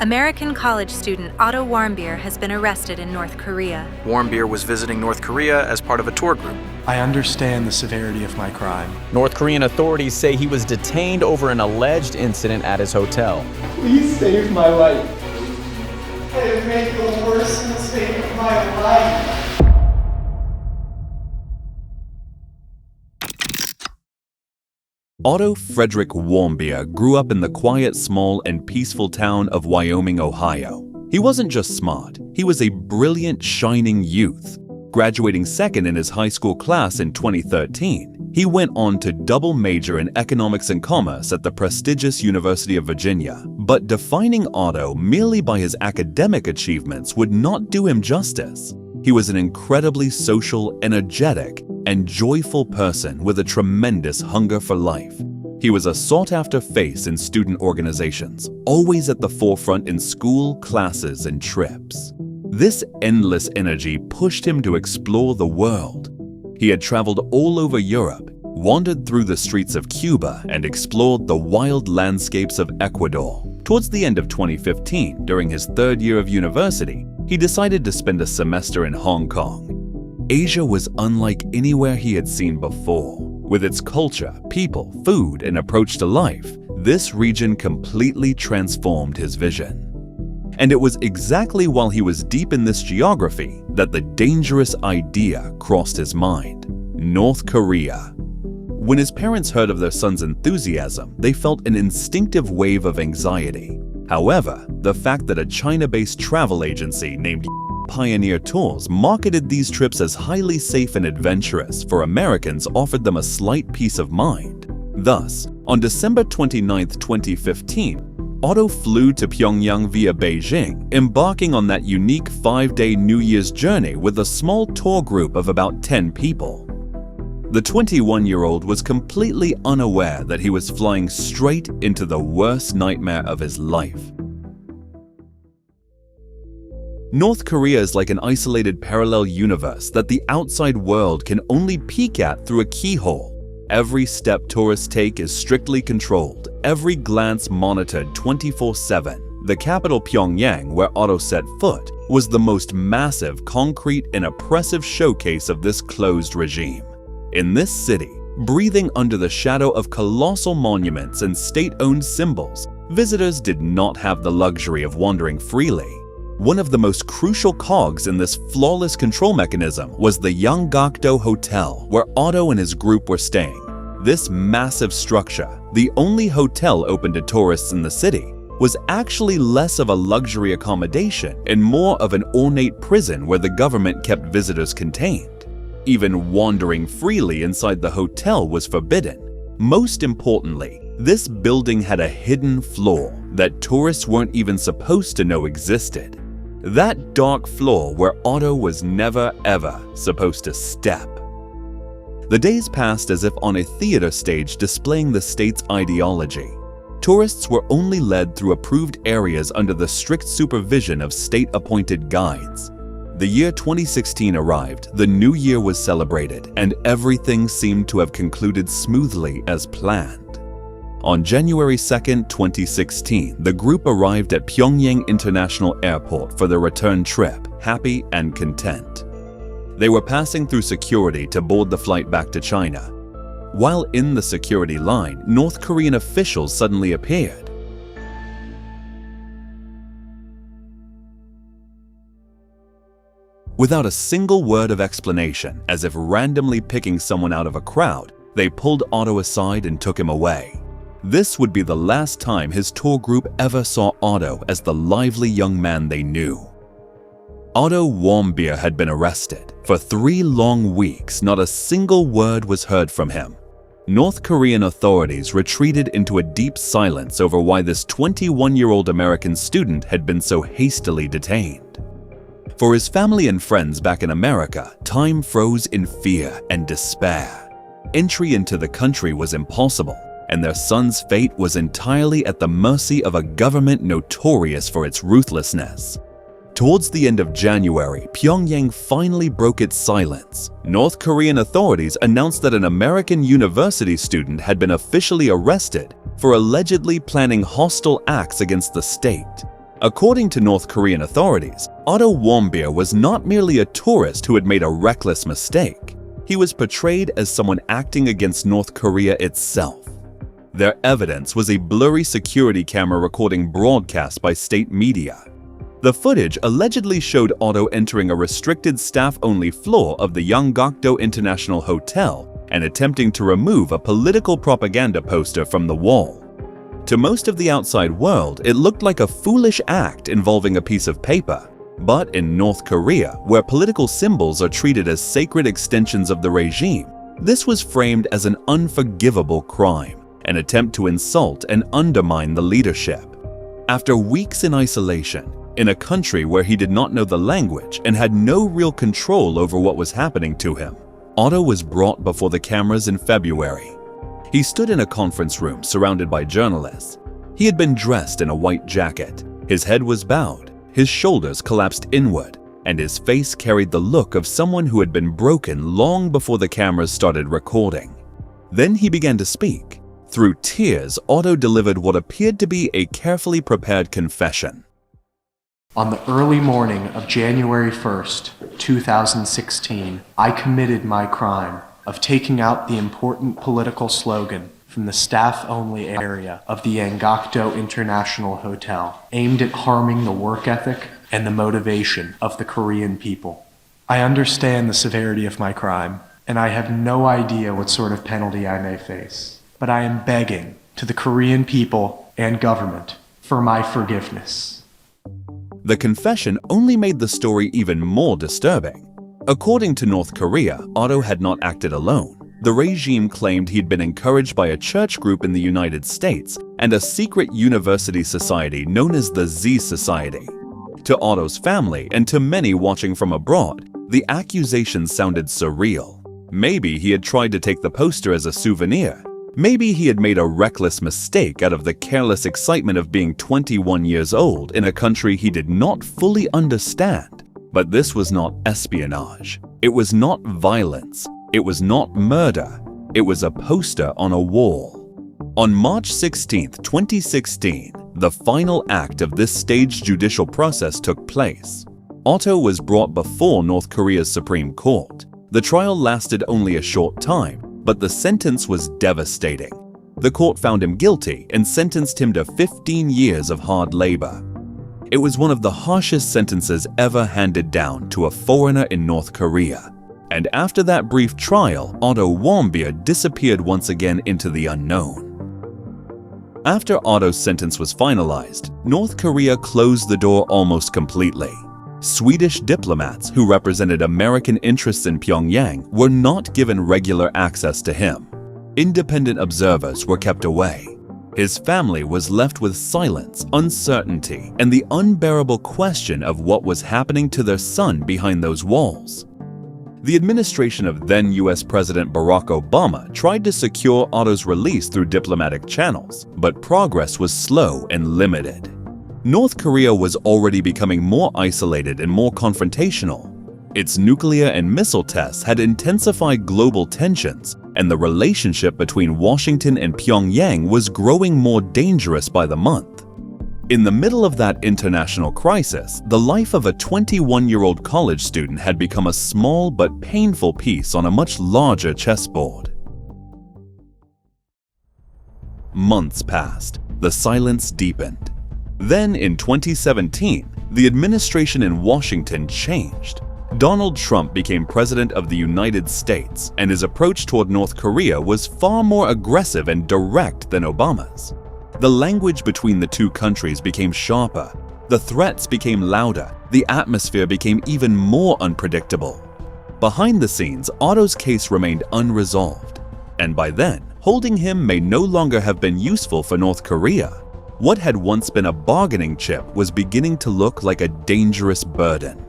American college student Otto Warmbier has been arrested in North Korea. Warmbier was visiting North Korea as part of a tour group. I understand the severity of my crime. North Korean authorities say he was detained over an alleged incident at his hotel. Please save my life. I have made the worst mistake of my life. Otto Frederick Warmbier grew up in the quiet, small, and peaceful town of Wyoming, Ohio. He wasn't just smart, he was a brilliant, shining youth. Graduating second in his high school class in 2013, he went on to double major in economics and commerce at the prestigious University of Virginia. But defining Otto merely by his academic achievements would not do him justice. He was an incredibly social, energetic, and joyful person with a tremendous hunger for life. He was a sought-after face in student organizations, always at the forefront in school, classes, and trips. This endless energy pushed him to explore the world. He had traveled all over Europe, wandered through the streets of Cuba, and explored the wild landscapes of Ecuador. Towards the end of 2015, during his third year of university, he decided to spend a semester in Hong Kong. Asia was unlike anywhere he had seen before. With its culture, people, food, and approach to life, this region completely transformed his vision. And it was exactly while he was deep in this geography that the dangerous idea crossed his mind: North Korea. When his parents heard of their son's enthusiasm, they felt an instinctive wave of anxiety. However, the fact that a China-based travel agency named Pioneer Tours marketed these trips as highly safe and adventurous for Americans offered them a slight peace of mind. Thus, on December 29, 2015, Otto flew to Pyongyang via Beijing, embarking on that unique 5-day New Year's journey with a small tour group of about 10 people. The 21-year-old was completely unaware that he was flying straight into the worst nightmare of his life. North Korea is like an isolated parallel universe that the outside world can only peek at through a keyhole. Every step tourists take is strictly controlled, every glance monitored 24/7. The capital Pyongyang, where Otto set foot, was the most massive, concrete, and oppressive showcase of this closed regime. In this city, breathing under the shadow of colossal monuments and state-owned symbols, visitors did not have the luxury of wandering freely. One of the most crucial cogs in this flawless control mechanism was the Yanggakdo Hotel, where Otto and his group were staying. This massive structure, the only hotel open to tourists in the city, was actually less of a luxury accommodation and more of an ornate prison where the government kept visitors contained. Even wandering freely inside the hotel was forbidden. Most importantly, this building had a hidden floor that tourists weren't even supposed to know existed. That dark floor where Otto was never ever supposed to step. The days passed as if on a theater stage displaying the state's ideology. Tourists were only led through approved areas under the strict supervision of state-appointed guides. The year 2016 arrived, the new year was celebrated, and everything seemed to have concluded smoothly as planned. On January 2, 2016, the group arrived at Pyongyang International Airport for their return trip, happy and content. They were passing through security to board the flight back to China. While in the security line, North Korean officials suddenly appeared. Without a single word of explanation, as if randomly picking someone out of a crowd, they pulled Otto aside and took him away. This would be the last time his tour group ever saw Otto as the lively young man they knew. Otto Warmbier had been arrested. For 3 long weeks, not a single word was heard from him. North Korean authorities retreated into a deep silence over why this 21-year-old American student had been so hastily detained. For his family and friends back in America, time froze in fear and despair. Entry into the country was impossible, and their son's fate was entirely at the mercy of a government notorious for its ruthlessness. Towards the end of January, Pyongyang finally broke its silence. North Korean authorities announced that an American university student had been officially arrested for allegedly planning hostile acts against the state. According to North Korean authorities, Otto Warmbier was not merely a tourist who had made a reckless mistake. He was portrayed as someone acting against North Korea itself. Their evidence was a blurry security camera recording broadcast by state media. The footage allegedly showed Otto entering a restricted staff-only floor of the Yanggakdo International Hotel and attempting to remove a political propaganda poster from the wall. To most of the outside world, it looked like a foolish act involving a piece of paper. But in North Korea, where political symbols are treated as sacred extensions of the regime, this was framed as an unforgivable crime, an attempt to insult and undermine the leadership. After weeks in isolation, in a country where he did not know the language and had no real control over what was happening to him, Otto was brought before the cameras in February. He stood in a conference room surrounded by journalists. He had been dressed in a white jacket. His head was bowed, his shoulders collapsed inward, and his face carried the look of someone who had been broken long before the cameras started recording. Then he began to speak. Through tears, Otto delivered what appeared to be a carefully prepared confession. On the early morning of January 1st, 2016, I committed my crime of taking out the important political slogan from the staff-only area of the Yanggakdo International Hotel, aimed at harming the work ethic and the motivation of the Korean people. I understand the severity of my crime, and I have no idea what sort of penalty I may face, but I am begging to the Korean people and government for my forgiveness. The confession only made the story even more disturbing. According to North Korea, Otto had not acted alone. The regime claimed he'd been encouraged by a church group in the United States and a secret university society known as the Z Society. To Otto's family and to many watching from abroad, the accusations sounded surreal. Maybe he had tried to take the poster as a souvenir. Maybe he had made a reckless mistake out of the careless excitement of being 21 years old in a country he did not fully understand. But this was not espionage. It was not violence. It was not murder. It was a poster on a wall. On March 16, 2016, the final act of this staged judicial process took place. Otto was brought before North Korea's Supreme Court. The trial lasted only a short time, but the sentence was devastating. The court found him guilty and sentenced him to 15 years of hard labor. It was one of the harshest sentences ever handed down to a foreigner in North Korea. And after that brief trial, Otto Warmbier disappeared once again into the unknown. After Otto's sentence was finalized, North Korea closed the door almost completely. Swedish diplomats who represented American interests in Pyongyang were not given regular access to him. Independent observers were kept away. His family was left with silence, uncertainty, and the unbearable question of what was happening to their son behind those walls. The administration of then US President Barack Obama tried to secure Otto's release through diplomatic channels, but progress was slow and limited. North Korea was already becoming more isolated and more confrontational. Its nuclear and missile tests had intensified global tensions, and the relationship between Washington and Pyongyang was growing more dangerous by the month. In the middle of that international crisis, the life of a 21-year-old college student had become a small but painful piece on a much larger chessboard. Months passed. The silence deepened. Then, in 2017, the administration in Washington changed. Donald Trump became president of the United States, and his approach toward North Korea was far more aggressive and direct than Obama's. The language between the two countries became sharper, the threats became louder, the atmosphere became even more unpredictable. Behind the scenes, Otto's case remained unresolved, and by then, holding him may no longer have been useful for North Korea. What had once been a bargaining chip was beginning to look like a dangerous burden.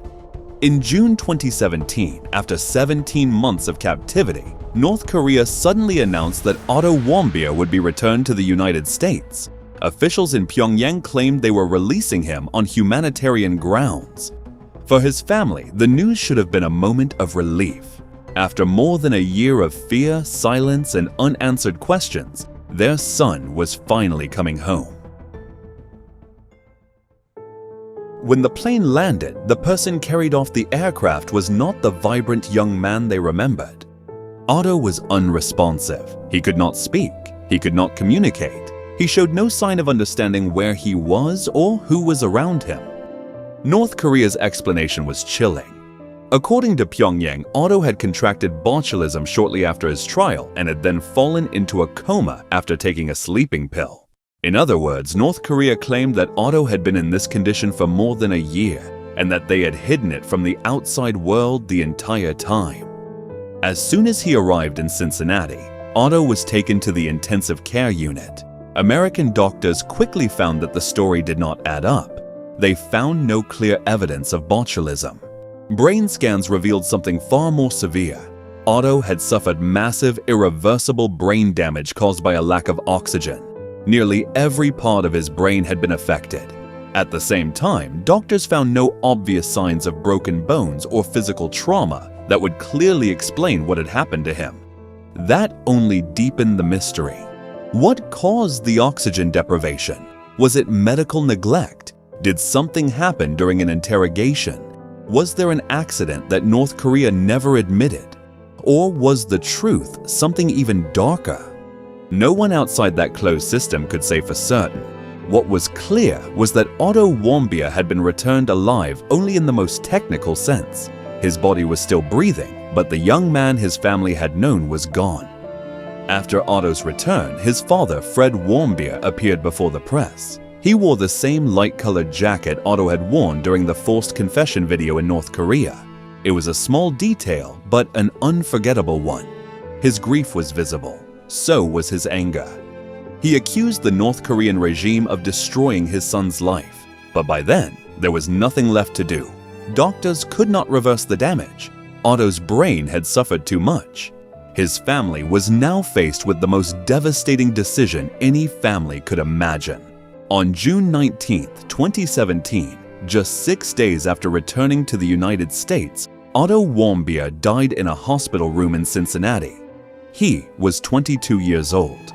In June 2017, after 17 months of captivity, North Korea suddenly announced that Otto Warmbier would be returned to the United States. Officials in Pyongyang claimed they were releasing him on humanitarian grounds. For his family, the news should have been a moment of relief. After more than a year of fear, silence, and unanswered questions, their son was finally coming home. When the plane landed, the person carried off the aircraft was not the vibrant young man they remembered. Otto was unresponsive. He could not speak. He could not communicate. He showed no sign of understanding where he was or who was around him. North Korea's explanation was chilling. According to Pyongyang, Otto had contracted botulism shortly after his trial and had then fallen into a coma after taking a sleeping pill. In other words, North Korea claimed that Otto had been in this condition for more than a year and that they had hidden it from the outside world the entire time. As soon as he arrived in Cincinnati, Otto was taken to the intensive care unit. American doctors quickly found that the story did not add up. They found no clear evidence of botulism. Brain scans revealed something far more severe. Otto had suffered massive, irreversible brain damage caused by a lack of oxygen. Nearly every part of his brain had been affected. At the same time, doctors found no obvious signs of broken bones or physical trauma that would clearly explain what had happened to him. That only deepened the mystery. What caused the oxygen deprivation? Was it medical neglect? Did something happen during an interrogation? Was there an accident that North Korea never admitted? Or was the truth something even darker? No one outside that closed system could say for certain. What was clear was that Otto Warmbier had been returned alive only in the most technical sense. His body was still breathing, but the young man his family had known was gone. After Otto's return, his father, Fred Warmbier, appeared before the press. He wore the same light-colored jacket Otto had worn during the forced confession video in North Korea. It was a small detail, but an unforgettable one. His grief was visible. So was his anger. He accused the North Korean regime of destroying his son's life. But by then, there was nothing left to do. Doctors could not reverse the damage. Otto's brain had suffered too much. His family was now faced with the most devastating decision any family could imagine. On June 19, 2017, just 6 days after returning to the United States, Otto Warmbier died in a hospital room in Cincinnati. He was 22 years old.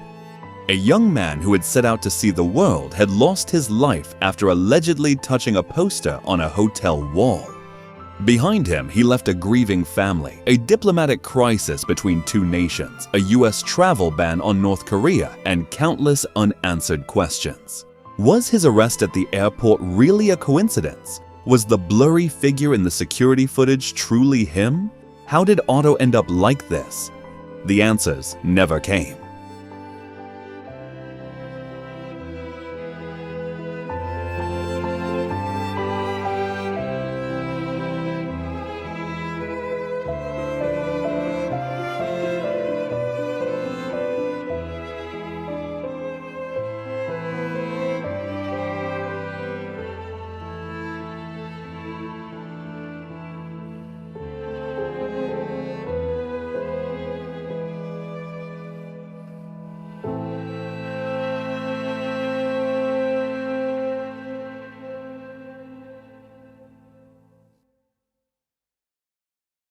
A young man who had set out to see the world had lost his life after allegedly touching a poster on a hotel wall. Behind him, he left a grieving family, a diplomatic crisis between two nations, a U.S. travel ban on North Korea, and countless unanswered questions. Was his arrest at the airport really a coincidence? Was the blurry figure in the security footage truly him? How did Otto end up like this? The answers never came.